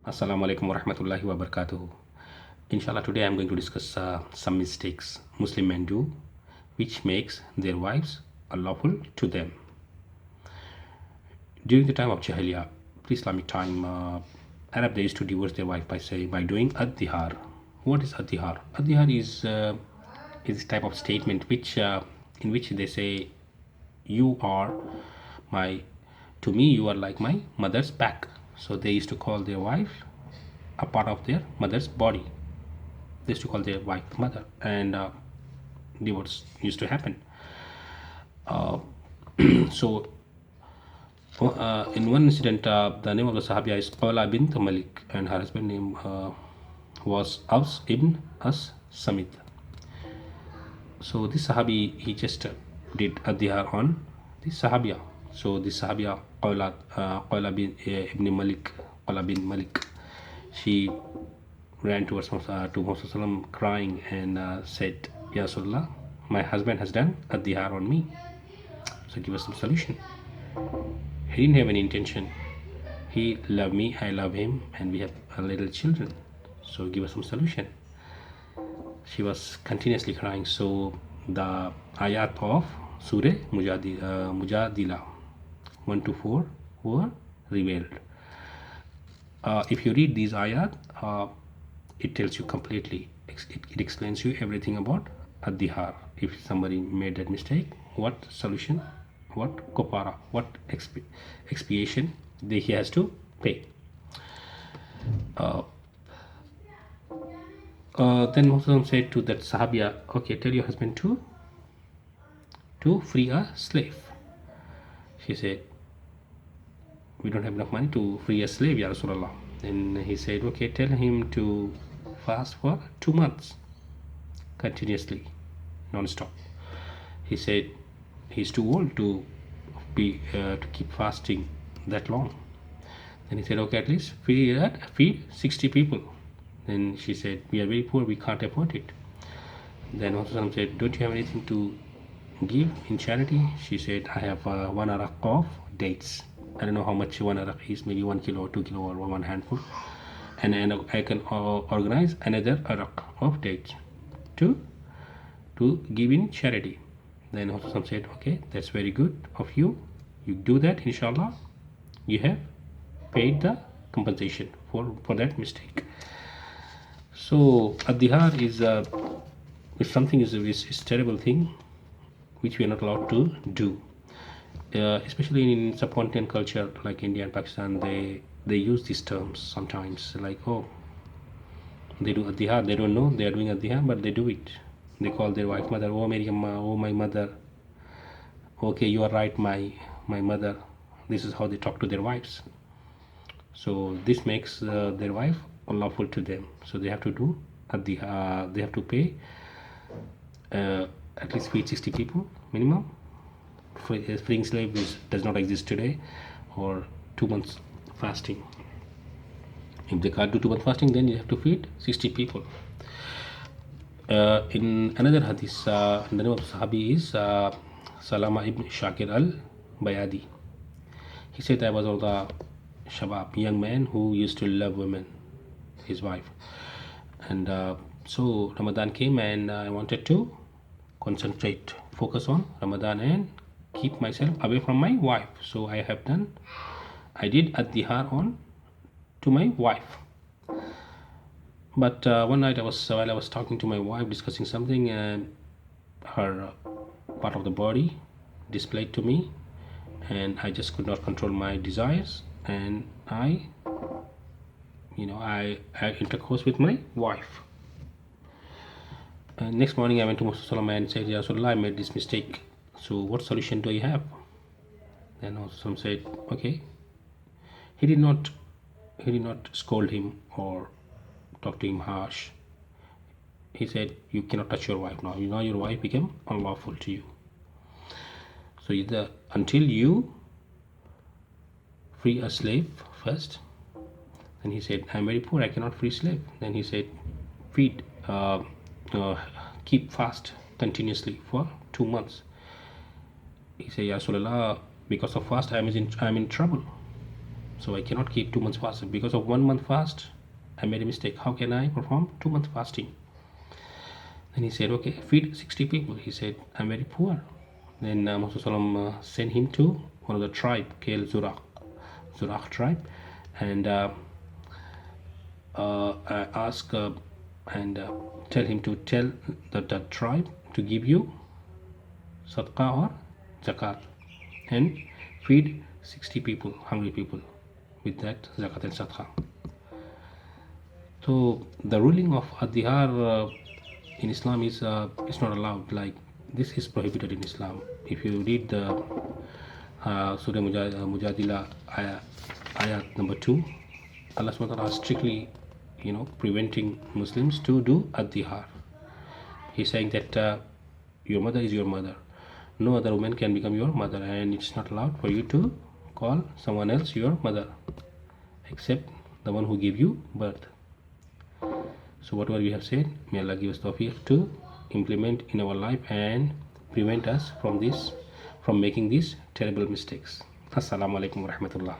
Assalamu alaikum wa rahmatullahi wa barakatuh. Inshallah, today I'm going to discuss some mistakes Muslim men do which makes their wives unlawful to them. During the time of Jahiliyyah, pre-Islamic time, Arab they used to divorce their wife by doing ad-dihar. What is ad-dihar? Ad-dihar is a type of statement which in which they say you are my to me you are like my mother's back. So they used to call their wife a part of their mother's body. They used to call their wife mother, and divorce used to happen. So in one incident, the name of the Sahabiya is Qala bint Malik, and her husband name was Aus ibn As Samit. So this Sahabi, he just did adhiyar on the Sahabiya. So the Sahabiya Qala bin ibn Malik, Qala bin Malik, she ran towards to Muhammad crying and said, Ya Rasulullah, my husband has done adhiyar on me. So give us some solution. He didn't have any intention. He loved me, I love him, and we have a little children. So give us some solution. She was continuously crying. So the ayat of Surah Mujadila 1 to 4 were revealed. If you read these ayat, it tells you completely. It explains you everything about ad-dihar. If somebody made that mistake, what solution, what kopara, what expiation he has to pay. Then Muslim said to that Sahabiya, okay, tell your husband to free a slave. She said, we don't have enough money to free a slave, Ya Rasulullah. Then he said, okay, tell him to fast for 2 months continuously, non-stop. He said he's too old to keep fasting that long. Then he said, okay, at least feed 60 people. Then she said, we are very poor, we can't afford it. Then Rasulullah said, don't you have anything to give in charity? She said, I have 1 arak of dates. I don't know how much 1 arak is, maybe 1 kilo or 2 kilo or 1 handful. And I can organize another arak of dates to give in charity. Then Rasulullah said, okay, that's very good of you. You do that, inshallah, you have paid the compensation for that mistake. So ad-dihar is if something is a terrible thing which we are not allowed to do. Especially in subcontinent culture like India and Pakistan, they use these terms sometimes, like, oh, they do adhiyar, they don't know they are doing adhiyar, but they do it. They call their wife mother, oh Mary Amma, oh my mother. Okay, you are right, my mother. This is how they talk to their wives. So this makes their wife unlawful to them. So they have to do adhiyar, they have to pay at least feed 60 people minimum. Freeing slave does not exist today, or 2 months fasting. If they can't do 2 months fasting, then you have to feed 60 people. In another hadith, the name of Sahabi is Salama ibn Shakir al-Bayadi. He said, I was all the Shabab, young man who used to love women, his wife. And so Ramadan came and I wanted to focus on Ramadan and keep myself away from my wife. So I did ad-dihar on to my wife. But one night while I was talking to my wife, discussing something, and her part of the body displayed to me, and I just could not control my desires, and I intercourse with my wife. Next morning I went to Muhammad and said, Ya Rasulullah, I made this mistake. So what solution do I have? Then Rasulullah said, okay. He did not scold him or talk to him harsh. He said, you cannot touch your wife now. Now your wife became unlawful to you. So until you free a slave first. Then he said, I'm very poor, I cannot free slave. Then he said, keep fast continuously for 2 months. He said, Ya Rasulullah, because of fast I'm in trouble. So I cannot keep 2 months fast. Because of 1 month fast, I made a mistake. How can I perform 2 months fasting? Then he said, okay, feed 60 people. He said, I'm very poor. Then Muhammad sent him to one of the tribe, Kel Zurach tribe, and ask and tell him to tell that tribe to give you sadaqah or zakat and feed 60 people, hungry people, with that zakat and sadaqah. So the ruling of adhihar in Islam is it's not allowed. Like, this is prohibited in Islam. If you read the Surah Mujadila ayat number 2, Allah SWT is strictly, preventing Muslims to do adhihar. He's saying that your mother is your mother. No other woman can become your mother, and it's not allowed for you to call someone else your mother, except the one who gave you birth. So whatever we have said, may Allah give us tawfiq to implement in our life and prevent us from making these terrible mistakes. Assalamu alaikum wa rahmatullah.